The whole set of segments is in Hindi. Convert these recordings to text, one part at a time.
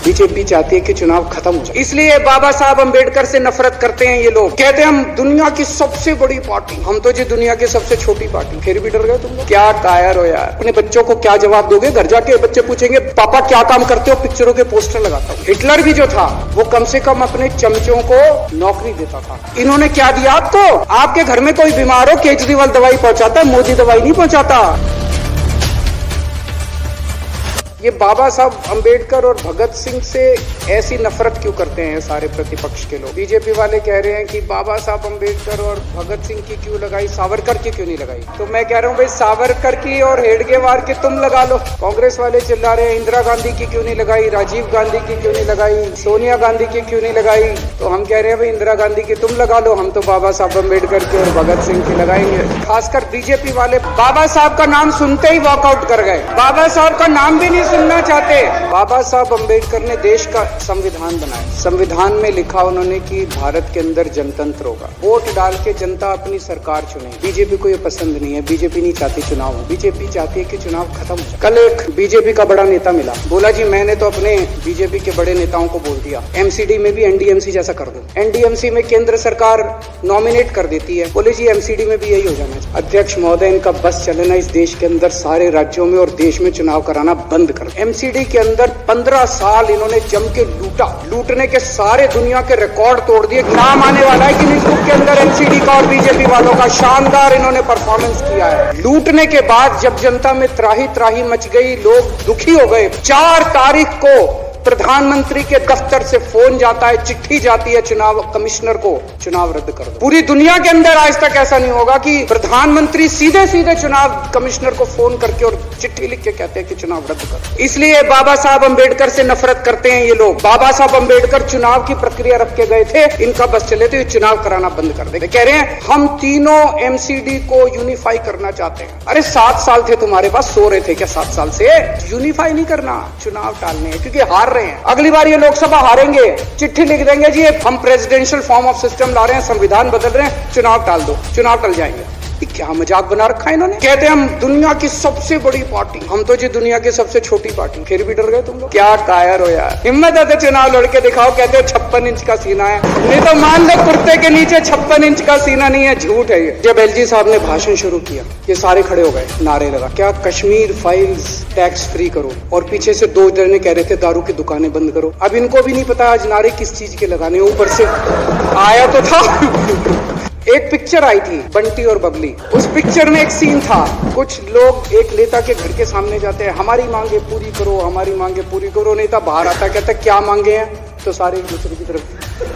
बीजेपी चाहती है कि चुनाव खत्म हो जाए, इसलिए बाबा साहब अम्बेडकर से नफरत करते हैं ये लोग। कहते हैं हम दुनिया की सबसे बड़ी पार्टी, हम तो जी दुनिया की सबसे छोटी पार्टी। फिर भी डर गए तुम लोग। क्या कायर हो यार। अपने बच्चों को क्या जवाब दोगे? घर जाके बच्चे पूछेंगे पापा क्या काम करते हो? पिक्चरों के पोस्टर लगाता हूँ। हिटलर भी जो था वो कम से कम अपने चमचों को नौकरी देता था। इन्होंने क्या दिया आपको? आपके घर में कोई बीमार हो, केजरीवाल दवाई पहुंचाता है, मोदी दवाई नहीं पहुंचाता। ये बाबा साहब अंबेडकर और भगत सिंह से ऐसी नफरत क्यों करते हैं सारे प्रतिपक्ष के लोग? बीजेपी वाले कह रहे हैं कि बाबा साहब अंबेडकर और भगत सिंह की क्यों लगाई, सावरकर की क्यों नहीं लगाई? तो मैं कह रहा हूँ भाई सावरकर की और हेडगेवार की तुम लगा लो। कांग्रेस वाले चिल्ला रहे हैं इंदिरा गांधी की क्यों नहीं लगाई, राजीव गांधी की क्यों नहीं लगाई, सोनिया गांधी की क्यों नहीं लगाई? तो हम कह रहे हैं भाई इंदिरा गांधी की तुम लगा लो, हम तो बाबा साहब अंबेडकर की और भगत सिंह की लगाएंगे। खासकर बीजेपी वाले बाबा साहब का नाम सुनते ही वॉकआउट कर गए, बाबा साहब का नाम भी नहीं सुनना चाहते। बाबा साहब अंबेडकर ने देश का संविधान बनाया। संविधान में लिखा उन्होंने कि भारत के अंदर जनतंत्र होगा, वोट डाल के जनता अपनी सरकार चुने। बीजेपी को ये पसंद नहीं है, बीजेपी नहीं चाहती चुनाव हो, बीजेपी चाहती है कि चुनाव खत्म हो। कल एक बीजेपी का बड़ा नेता मिला, बोला जी मैंने तो अपने बीजेपी के बड़े नेताओं को बोल दिया एमसीडी में भी एनडीएमसी जैसा कर दो। एनडीएमसी में केंद्र सरकार नॉमिनेट कर देती है, बोले जी एमसीडी में भी यही हो जाना चाहिए। अध्यक्ष महोदय इनका बस चलना इस देश के अंदर सारे राज्यों में और देश में चुनाव कराना बंद कर। एमसीडी के अंदर 15 साल इन्होंने जम के लूटा, लूटने के सारे दुनिया के रिकॉर्ड तोड़ दिए। नाम आने वाला है कि नहीं बुक के अंदर एमसीडी का और बीजेपी वालों का शानदार इन्होंने परफॉर्मेंस किया है। लूटने के बाद जब जनता में त्राही त्राही मच गई, लोग दुखी हो गए, 4 तारीख को प्रधानमंत्री के दफ्तर से फोन जाता है, चिट्ठी जाती है चुनाव कमिश्नर को, चुनाव रद्द कर दो। पूरी दुनिया के अंदर आज तक ऐसा नहीं होगा कि प्रधानमंत्री सीधे सीधे चुनाव कमिश्नर को फोन करके और चिट्ठी लिख के कहते हैं कि चुनाव रद्द कर। इसलिए बाबा साहब अंबेडकर से नफरत करते हैं ये लोग। बाबा साहब अंबेडकर चुनाव की प्रक्रिया रख के गए थे, इनका बस चले तो ये चुनाव कराना बंद कर दे। कह रहे हैं हम तीनों एमसीडी को यूनिफाई करना चाहते हैं। अरे 7 साल थे तुम्हारे पास, सो रहे थे क्या 7 साल से? यूनिफाई नहीं करना, चुनाव टालने हैं, क्योंकि हार रहे हैं। अगली बार ये लोकसभा हारेंगे, चिट्ठी लिख देंगे जी हम प्रेसिडेंशियल फॉर्म ऑफ सिस्टम ला रहे हैं, संविधान बदल रहे हैं, चुनाव टाल दो, चुनाव टल जाएंगे। क्या मजाक बना रखा है इन्होंने। कहते हैं हम दुनिया की सबसे बड़ी पार्टी, हम तो जी दुनिया की सबसे छोटी पार्टी। फिर भी डर गए तुम लोग। क्या कायर हो यार। हिम्मत है तो चुनाव लड़ के दिखाओ। कहते हैं 56 इंच का सीना है, नहीं तो मान लो कुर्ते के नीचे 56 इंच का सीना नहीं है, झूठ है ये। जब एलजी साहब ने भाषण शुरू किया, ये सारे खड़े हो गए, नारे लगा क्या कश्मीर फाइल्स टैक्स फ्री करो, और पीछे से 2 जने कह रहे थे दारू की दुकानें बंद करो। अब इनको भी नहीं पता आज नारे किस चीज के लगाने। ऊपर से आया तो था एक पिक्चर आई थी बंटी और बबली, उस पिक्चर में एक सीन था, कुछ लोग एक नेता के घर के सामने जाते हैं, हमारी मांगे पूरी करो, हमारी मांगे पूरी करो। नेता बाहर आता कहता क्या मांगे हैं, तो सारे एक दूसरे की तरफ,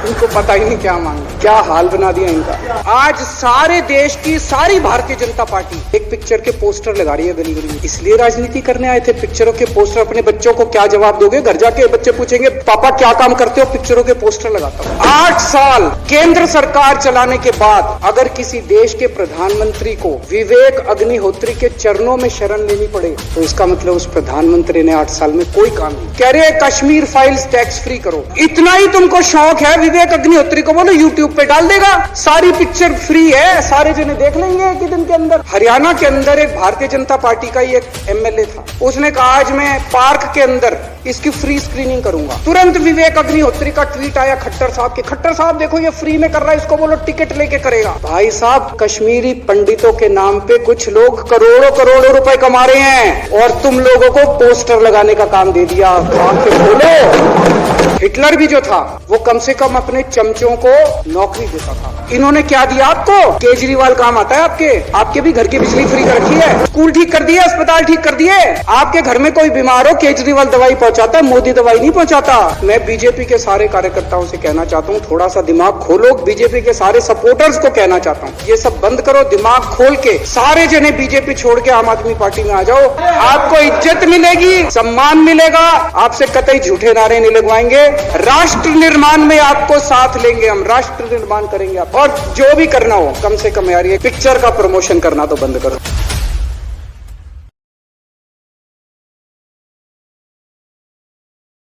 इनको पता ही नहीं क्या मांगे। क्या हाल बना दिया इनका। आज सारे देश की सारी भारतीय जनता पार्टी एक पिक्चर के पोस्टर लगा रही है गली गली में। इसलिए राजनीति करने आए थे पिक्चरों के पोस्टर। अपने बच्चों को क्या जवाब दोगे? घर जाके बच्चे पूछेंगे पापा क्या काम करते हो? पिक्चरों के पोस्टर लगाता हूँ। 8 साल केंद्र सरकार चलाने के बाद अगर किसी देश के प्रधानमंत्री को विवेक अग्निहोत्री के चरणों में शरण लेनी पड़े, तो इसका मतलब उस प्रधानमंत्री ने 8 साल में कोई काम नहीं। कह रहे कश्मीर फाइल्स टैक्स फ्री करो, इतना ही तुमको शौक है, विवेक अग्निहोत्री को बोलो यूट्यूब पे डाल देगा, सारी पिक्चर फ्री है, सारे जने देख लेंगे एक ही दिन के अंदर। हरियाणा के अंदर एक भारतीय जनता पार्टी का ही एक एमएलए था, उसने कहा आज मैं पार्क के अंदर इसकी फ्री स्क्रीनिंग करूंगा। तुरंत विवेक अग्निहोत्री का ट्वीट आया खट्टर साहब के, खट्टर साहब देखो ये फ्री में कर रहा है, इसको बोलो टिकट लेके करेगा। भाई साहब कश्मीरी पंडितों के नाम पे कुछ लोग करोड़ों करोड़ों रुपए कमा रहे हैं, और तुम लोगों को पोस्टर लगाने का काम दे दिया। बोलो हिटलर भी जो था वो कम से कम अपने चमचों को नौकरी देता था। इन्होंने क्या दिया आपको? केजरीवाल काम आता है आपके? आपके भी घर की बिजली फ्री कर रखी है, स्कूल ठीक कर दिए, अस्पताल ठीक कर दिए। आपके घर में कोई बीमार हो, केजरीवाल दवाई पहुंचाता है, मोदी दवाई नहीं पहुंचाता। मैं बीजेपी के सारे कार्यकर्ताओं से कहना चाहता हूँ थोड़ा सा दिमाग खोलो। बीजेपी के सारे सपोर्टर्स को कहना चाहता हूँ ये सब बंद करो, दिमाग खोल के सारे जने बीजेपी छोड़ के आम आदमी पार्टी में आ जाओ। आपको इज्जत मिलेगी, सम्मान मिलेगा, आपसे कतई झूठे नारे नहीं लगवाएंगे। राष्ट्र निर्माण में आपको साथ लेंगे, हम राष्ट्र निर्माण करेंगे आप। और जो भी करना हो कम से कम यार ये पिक्चर का प्रमोशन करना तो बंद करो।